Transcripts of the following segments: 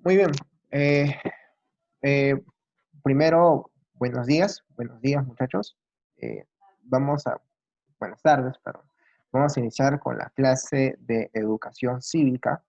Muy bien. Eh, eh, Primero, buenos días muchachos. Eh, vamos a, Buenas tardes, perdón. Vamos a iniciar con la clase de educación cívica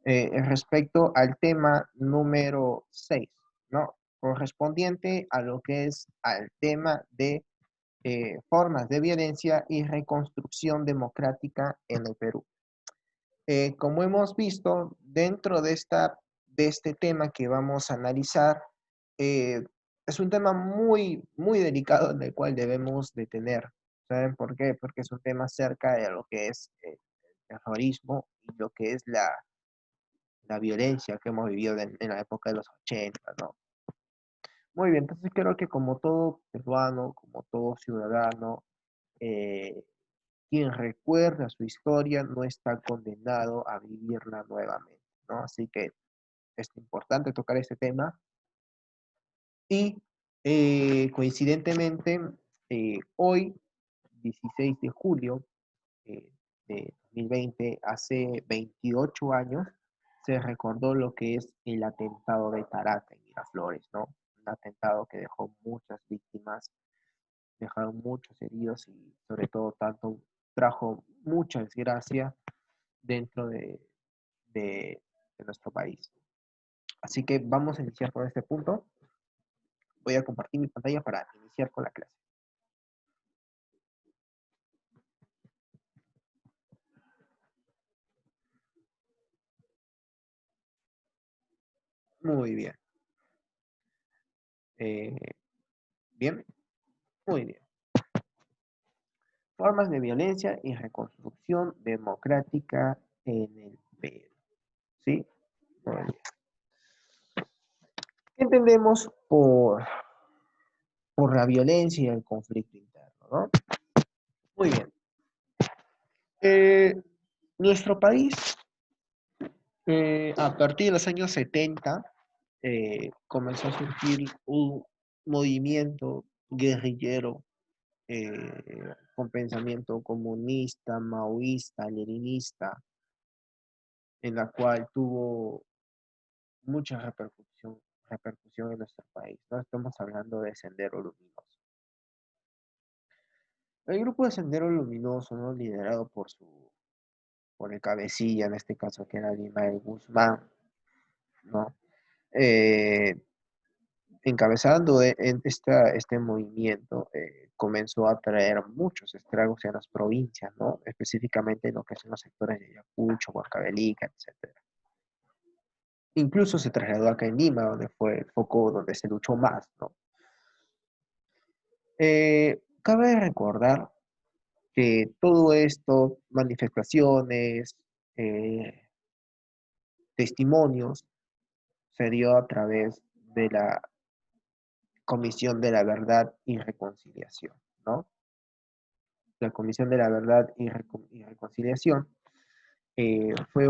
respecto al tema número 6, ¿no? Correspondiente a lo que es al tema de formas de violencia y reconstrucción democrática en el Perú. Como hemos visto, dentro de este tema que vamos a analizar, eh, es un tema muy delicado en el cual debemos detener. ¿Saben por qué? Porque es un tema acerca de lo que es el terrorismo y lo que es la violencia que hemos vivido en la época de los 80, ¿no? Muy bien, entonces creo que como todo peruano, como todo ciudadano, eh, quien recuerda su historia no está condenado a vivirla nuevamente, ¿no? Así que es importante tocar este tema y coincidentemente hoy, 16 de julio de 2020, hace 28 años, se recordó lo que es el atentado de Tarata en Miraflores, ¿no? Un atentado que dejó muchas víctimas, dejaron muchos heridos y sobre todo tanto trajo mucha desgracia dentro de nuestro país. Así que vamos a iniciar con este punto. Voy a compartir mi pantalla para iniciar con la clase. Muy bien. Eh, bien, muy bien. Formas de violencia y reconstrucción democrática en el Perú. ¿Sí? Muy bien. ¿Qué entendemos por la violencia y el conflicto interno? ¿No? Muy bien. Eh, Nuestro país, a partir de los años 70, comenzó a surgir un movimiento guerrillero con pensamiento comunista, maoísta, leninista, en la cual tuvo mucha repercusión en nuestro país. No estamos hablando de Sendero Luminoso. El grupo de Sendero Luminoso, ¿no? Liderado por el cabecilla, en este caso que era Abimael Guzmán, ¿no? Eh, Encabezando este movimiento, comenzó a traer muchos estragos en las provincias, ¿no? Específicamente en lo que son los sectores de Ayacucho, Huancavelica, etcétera. Incluso se trasladó acá en Lima, donde fue el foco donde se luchó más, ¿no? Cabe recordar que todo esto, manifestaciones, eh, testimonios, se dio a través de la Comisión de la Verdad y Reconciliación, ¿no? La Comisión de la Verdad y Reconciliación fue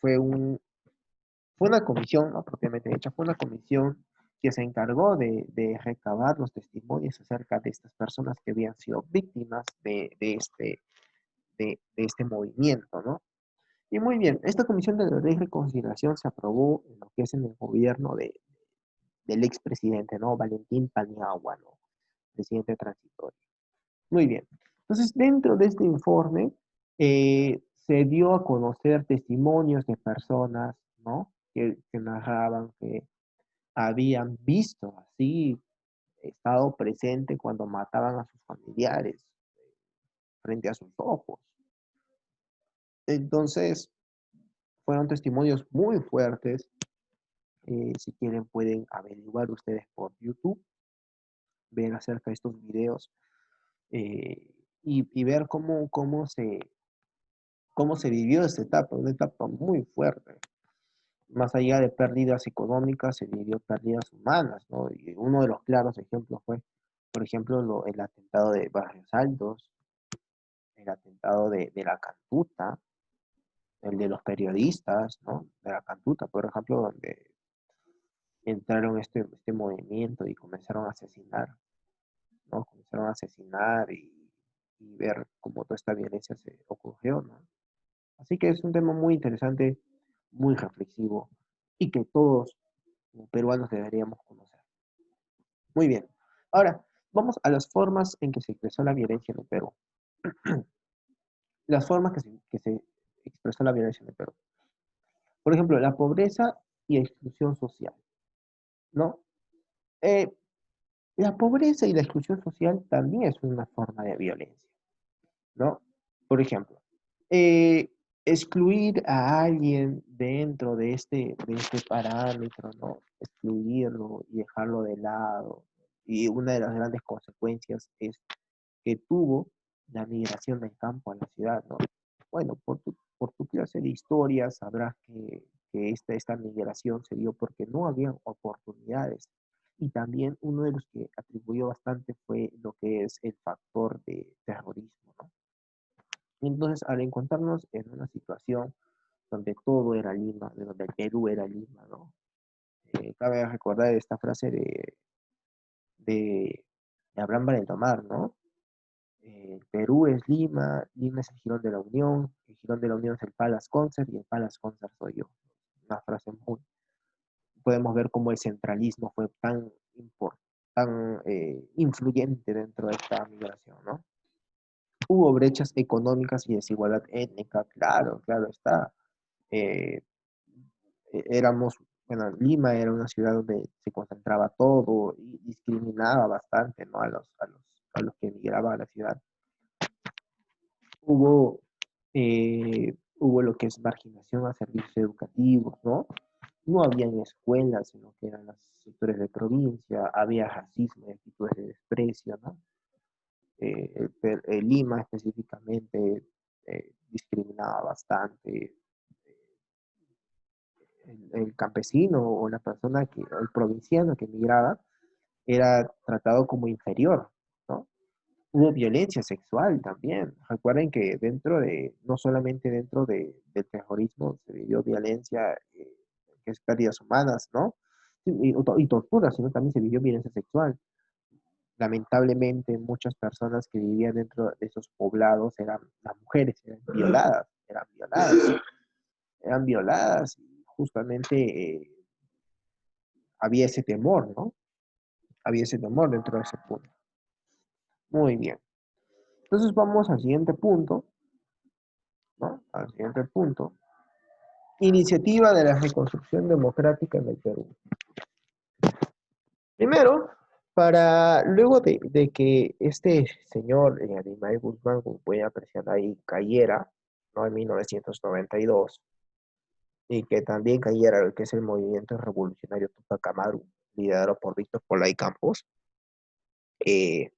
fue una comisión, ¿no? Propiamente dicha, fue una comisión que se encargó de recabar los testimonios acerca de estas personas que habían sido víctimas de este movimiento, ¿no? Y muy bien, esta comisión de verdad y reconciliación se aprobó en lo que es en el gobierno del expresidente, ¿no? Valentín Paniagua, ¿no? Presidente transitorio. Muy bien. Entonces, dentro de este informe, se dio a conocer testimonios de personas, ¿no? Que narraban que habían visto así, estado presente cuando mataban a sus familiares frente a sus ojos. Entonces, fueron testimonios muy fuertes. Si quieren, pueden averiguar ustedes por YouTube, ver acerca de estos videos y ver cómo se vivió esta etapa, una etapa muy fuerte. Más allá de pérdidas económicas, se vivió pérdidas humanas, ¿no? Y uno de los claros ejemplos fue, por ejemplo, el atentado de Barrios Altos, el atentado de la Cantuta, el de los periodistas, ¿no? De la Cantuta, por ejemplo, donde entraron este movimiento y comenzaron a asesinar, ¿no? Comenzaron a asesinar y ver cómo toda esta violencia se ocurrió, ¿no? Así que es un tema muy interesante, muy reflexivo. y que todos como peruanos deberíamos conocer. Muy bien. Ahora, vamos a las formas en que se expresó la violencia en el Perú. Las formas que se expresó la violencia en el Perú. Por ejemplo, la pobreza y exclusión social, ¿no? Eh, la pobreza y la exclusión social también es una forma de violencia, ¿no? Por ejemplo, eh, excluir a alguien dentro de este parámetro, ¿no? Excluirlo y dejarlo de lado. Y una de las grandes consecuencias es que tuvo la migración del campo a la ciudad, ¿no? Bueno, por tu clase de historia sabrás que esta migración se dio porque no había oportunidades. Y también uno de los que atribuyó bastante fue lo que es el factor de terrorismo, ¿no? Entonces, al encontrarnos en una situación donde todo era Lima, de donde el Perú era Lima, ¿no? Cabe recordar esta frase de Abraham Valentomar, ¿no? Perú es Lima, Lima es el jirón de la Unión, el jirón de la Unión es el Palace Concert y el Palace Concert soy yo. Una frase muy. Podemos ver cómo el centralismo fue tan influyente dentro de esta migración, ¿no? Hubo brechas económicas y desigualdad étnica, claro, claro está. Eh, éramos, bueno, Lima era una ciudad donde se concentraba todo y discriminaba bastante, ¿no? A los que emigraban a la ciudad. Hubo lo que es marginación a servicios educativos, ¿no? No habían escuelas, sino que eran los sectores de provincia, había racismo y actitudes de desprecio, ¿no? Lima específicamente discriminaba bastante. El campesino o la persona el provinciano que emigraba era tratado como inferior, ¿no? Hubo violencia sexual también. Recuerden que no solamente del terrorismo se vivió violencia, que es pérdidas humanas, ¿no? Y tortura, sino también se vivió violencia sexual. Lamentablemente, muchas personas que vivían dentro de esos poblados eran las mujeres, eran violadas, y justamente había ese temor, ¿no? Había ese temor dentro de ese punto. Muy bien. Entonces vamos al siguiente punto, ¿no? Al siguiente punto. Iniciativa de la reconstrucción democrática en el Perú. Primero, luego de que este señor, Abimael Guzmán, como pueden apreciar ahí, cayera, ¿no? En 1992, y que también cayera lo que es el movimiento revolucionario Tupac Amaru, liderado por Víctor Polay Campos, eh,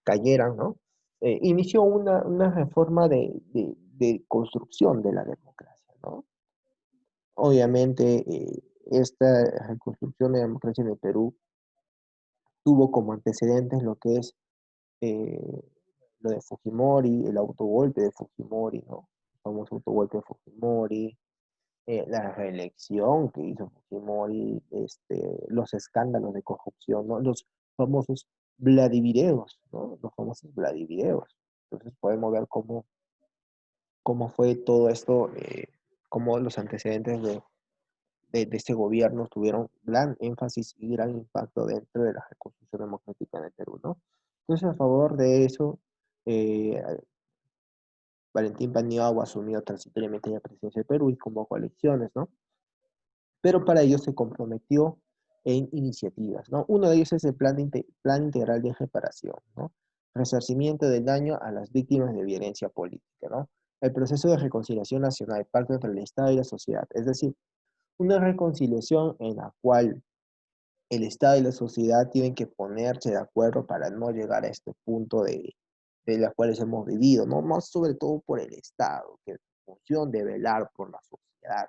cayeran, ¿no? Inició una reforma de construcción de la democracia, ¿no? Obviamente, esta reconstrucción de la democracia en el Perú tuvo como antecedentes lo que es eh, lo de Fujimori, el autogolpe de Fujimori, ¿no? El famoso autogolpe de Fujimori, la reelección que hizo Fujimori, los escándalos de corrupción, ¿no? Los famosos Vladivideos, ¿no? Los famosos Vladivideos. Entonces podemos ver cómo fue todo esto, cómo los antecedentes de este gobierno tuvieron gran énfasis y gran impacto dentro de la reconstrucción democrática en el Perú, ¿no? Entonces, a favor de eso, eh, Valentín Paniagua asumió transitoriamente la presidencia del Perú y convocó elecciones, ¿no? Pero para ello se comprometió en iniciativas, ¿no? Uno de ellos es el plan integral de reparación, ¿no? Resarcimiento del daño a las víctimas de violencia política, ¿no? El proceso de reconciliación nacional, pacto entre el Estado y la sociedad, es decir, una reconciliación en la cual el Estado y la sociedad tienen que ponerse de acuerdo para no llegar a este punto de las cuales hemos vivido, ¿no? Más sobre todo por el Estado, que en función de velar por la sociedad,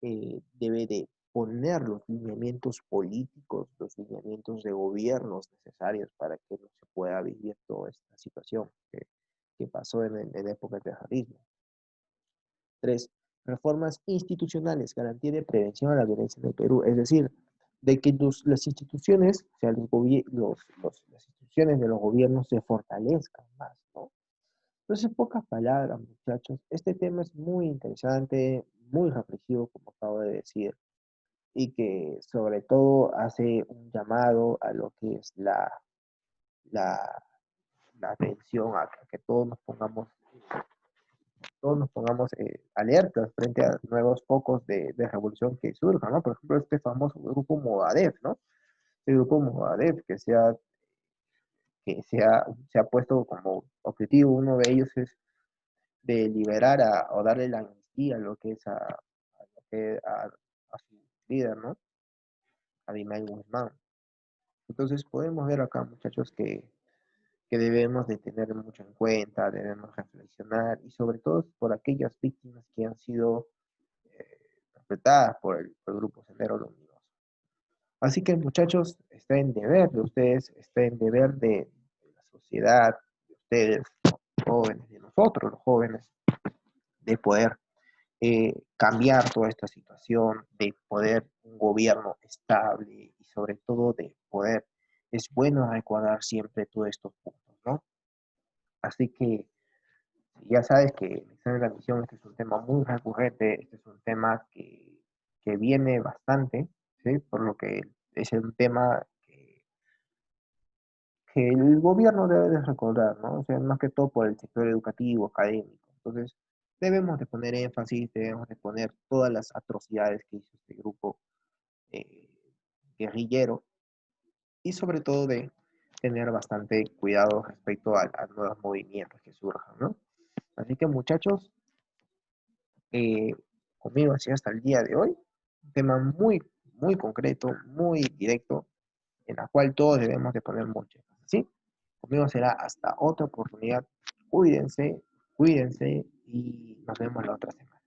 debe de poner los lineamientos políticos, los lineamientos de gobiernos necesarios para que no se pueda vivir toda esta situación que pasó en época de terrorismo. 3. Reformas institucionales, garantía de prevención a la violencia en el Perú, es decir, de que las instituciones, o sea, las instituciones de los gobiernos se fortalezcan más, ¿no? Entonces, en pocas palabras, muchachos, este tema es muy interesante, muy reflexivo, como acabo de decir. y que sobre todo hace un llamado a lo que es la, la atención, a que todos nos pongamos alertas frente a nuevos focos de revolución que surjan, ¿no? Por ejemplo, este famoso grupo Movadef, ¿no? Este grupo Movadef se ha puesto como objetivo, uno de ellos es de liberar o darle la amnistía a lo que es a su líder, ¿no? A Dimay Guzmán. Entonces podemos ver acá, muchachos, que debemos de tener mucho en cuenta, debemos reflexionar y sobre todo por aquellas víctimas que han sido perpetradas por el Grupo Sendero Luminoso. Así que muchachos, está en deber de ustedes, está en deber de la sociedad, de ustedes, los jóvenes, de nosotros los jóvenes, de poder cambiar toda esta situación, de poder un gobierno estable y sobre todo de poder, es bueno recordar siempre todos estos puntos, ¿no? Así que ya sabes que el examen de admisión este es un tema muy recurrente, este es un tema que viene bastante, ¿sí? Por lo que es un tema que el gobierno debe de recordar, ¿no? O sea, más que todo por el sector educativo, académico. Entonces, debemos de poner énfasis, debemos de poner todas las atrocidades que hizo este grupo eh, guerrillero y sobre todo de tener bastante cuidado respecto a nuevos movimientos que surjan, ¿no? Así que muchachos, eh, conmigo así hasta el día de hoy, un tema muy, muy concreto, muy directo, en la cual todos debemos de poner mucho énfasis, ¿sí? Conmigo será hasta otra oportunidad. Cuídense, cuídense y nos vemos la otra semana.